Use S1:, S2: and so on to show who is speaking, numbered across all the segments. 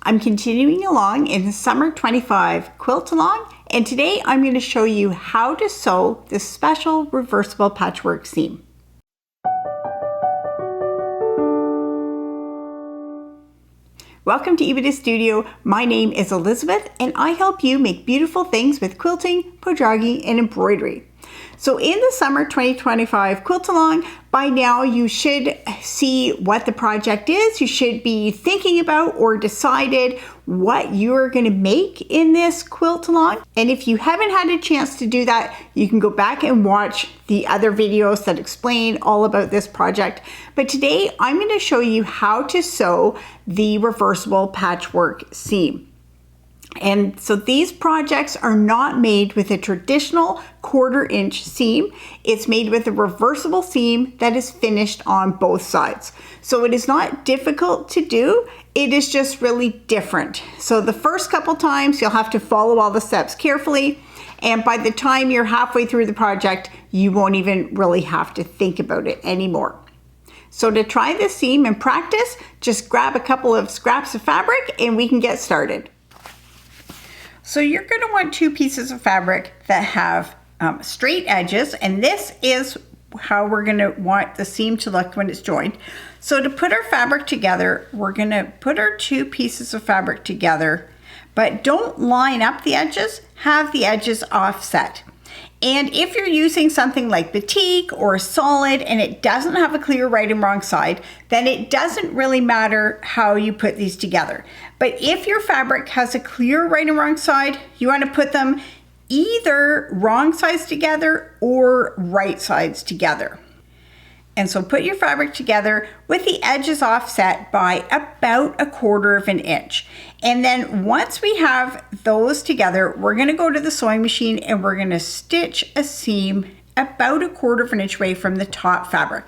S1: I'm continuing along in the Summer 25 quilt along, and today I'm going to show you how to sew this special reversible patchwork seam. Welcome to Epida Studio. My name is Elizabeth and I help you make beautiful things with quilting, Pojagi, and embroidery. So in the Summer 2025 quilt along, by now you should see what the project is. You should be thinking about or decided what you're going to make in this quilt along. And if you haven't had a chance to do that, you can go back and watch the other videos that explain all about this project. But today I'm going to show you how to sew the reversible patchwork seam. And so these projects are not made with a traditional 1/4 inch seam. It's made with a reversible seam that is finished on both sides. So it is not difficult to do, it is just really different. So the first couple times you'll have to follow all the steps carefully, and by the time you're halfway through the project, you won't even really have to think about it anymore. So to try this seam and practice, just grab a couple of scraps of fabric and we can get started. So you're going to want 2 pieces of fabric that have straight edges, and this is how we're going to want the seam to look when it's joined. So to put our fabric together, we're going to put our 2 pieces of fabric together, but don't line up the edges, have the edges offset. And if you're using something like batik or solid and it doesn't have a clear right and wrong side, then it doesn't really matter how you put these together. But if your fabric has a clear right and wrong side, you want to put them either wrong sides together or right sides together. And so put your fabric together with the edges offset by about 1/4 inch. And then once we have those together, we're going to go to the sewing machine and we're going to stitch a seam about 1/4 inch away from the top fabric.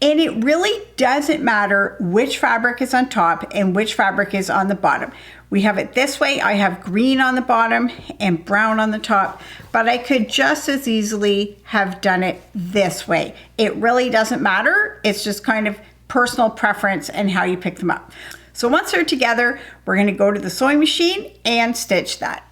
S1: And it really doesn't matter which fabric is on top and which fabric is on the bottom. We have it this way. I have green on the bottom and brown on the top, but I could just as easily have done it this way. It really doesn't matter. It's just kind of personal preference and how you pick them up. So once they're together, we're going to go to the sewing machine and stitch that.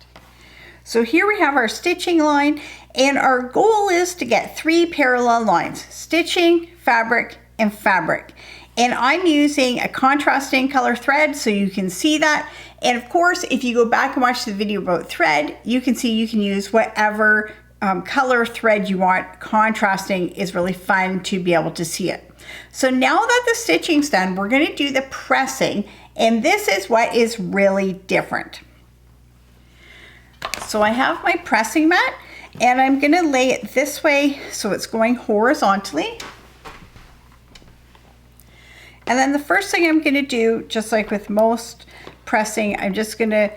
S1: So here we have our stitching line, and our goal is to get 3 parallel lines: stitching, fabric, and fabric. And I'm using a contrasting color thread so you can see that. And of course, if you go back and watch the video about thread, you can see you can use whatever color thread you want. Contrasting is really fun to be able to see it. So now that the stitching's done, we're going to do the pressing, and this is what is really different. So I have my pressing mat, and I'm going to lay it this way so it's going horizontally. And then the first thing I'm going to do, just like with most pressing, I'm just going to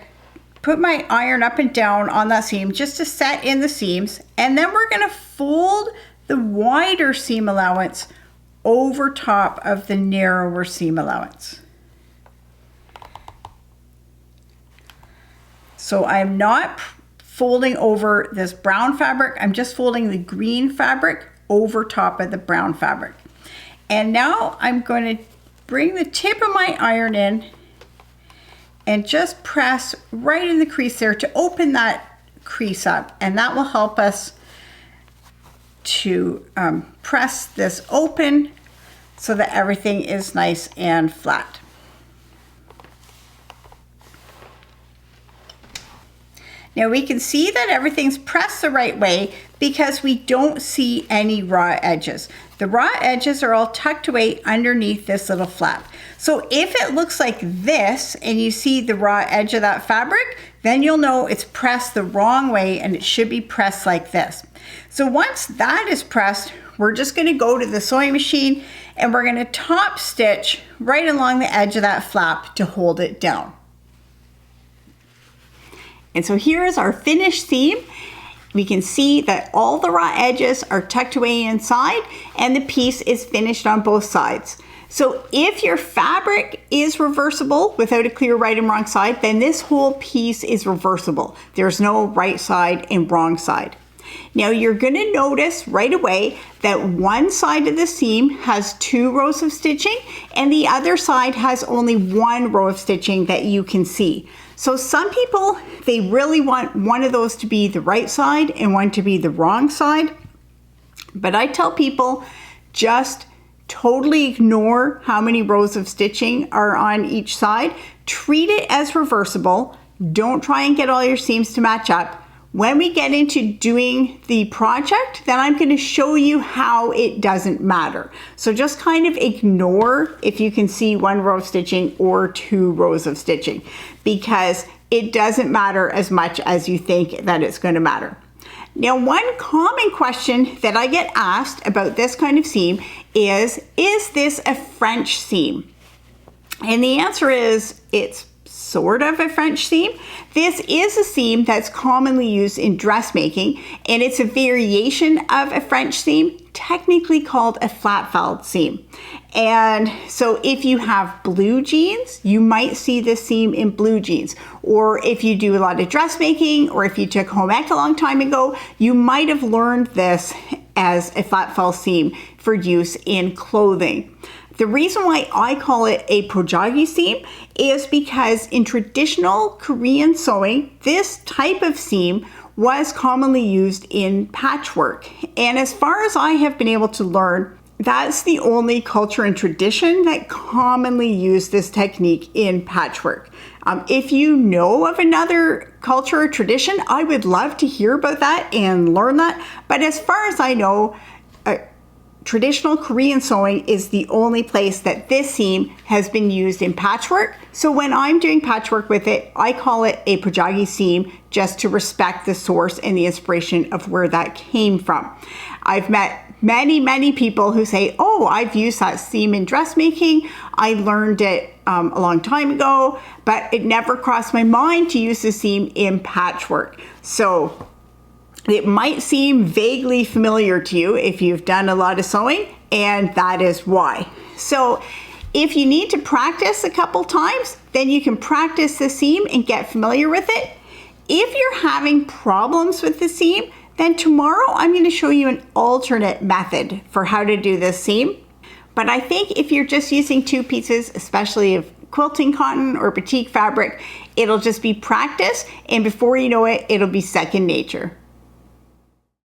S1: put my iron up and down on that seam just to set in the seams. And then we're going to fold the wider seam allowance over top of the narrower seam allowance. So I'm not folding over this brown fabric, I'm just folding the green fabric over top of the brown fabric. And now I'm going to bring the tip of my iron in and just press right in the crease there to open that crease up, and that will help us to press this open so that everything is nice and flat. Now we can see that everything's pressed the right way because we don't see any raw edges. The raw edges are all tucked away underneath this little flap. So if it looks like this and you see the raw edge of that fabric, then you'll know it's pressed the wrong way and it should be pressed like this. So once that is pressed, we're just going to go to the sewing machine and we're going to top stitch right along the edge of that flap to hold it down. And so here is our finished seam. We can see that all the raw edges are tucked away inside and the piece is finished on both sides. So if your fabric is reversible without a clear right and wrong side, then this whole piece is reversible. There's no right side and wrong side. Now you're going to notice right away that one side of the seam has 2 rows of stitching and the other side has only 1 row of stitching that you can see. So some people, they really want one of those to be the right side and one to be the wrong side. But I tell people, just totally ignore how many rows of stitching are on each side. Treat it as reversible. Don't try and get all your seams to match up. When we get into doing the project, then I'm going to show you how it doesn't matter. So just kind of ignore if you can see 1 row of stitching or 2 rows of stitching, because it doesn't matter as much as you think that it's going to matter. Now, one common question that I get asked about this kind of seam is this a French seam? And the answer is, it's sort of a French seam. This is a seam that's commonly used in dressmaking, and it's a variation of a French seam, technically called a flat-felled seam. And so if you have blue jeans, you might see this seam in blue jeans. Or if you do a lot of dressmaking, or if you took home ec a long time ago, you might have learned this as a flat-fell seam for use in clothing. The reason why I call it a Pojagi seam is because in traditional Korean sewing, this type of seam was commonly used in patchwork. And as far as I have been able to learn, that's the only culture and tradition that commonly use this technique in patchwork. If you know of another culture or tradition, I would love to hear about that and learn that. But as far as I know, traditional Korean sewing is the only place that this seam has been used in patchwork. So when I'm doing patchwork with it, I call it a Pojagi seam just to respect the source and the inspiration of where that came from. I've met many people who say, oh, I've used that seam in dressmaking. I learned it a long time ago, but it never crossed my mind to use the seam in patchwork. So it might seem vaguely familiar to you if you've done a lot of sewing, and that is why. So if you need to practice a couple times, then you can practice the seam and get familiar with it. If you're having problems with the seam, then tomorrow I'm going to show you an alternate method for how to do this seam. But I think if you're just using 2 pieces, especially of quilting cotton or batik fabric, it'll just be practice, and before you know it, it'll be second nature.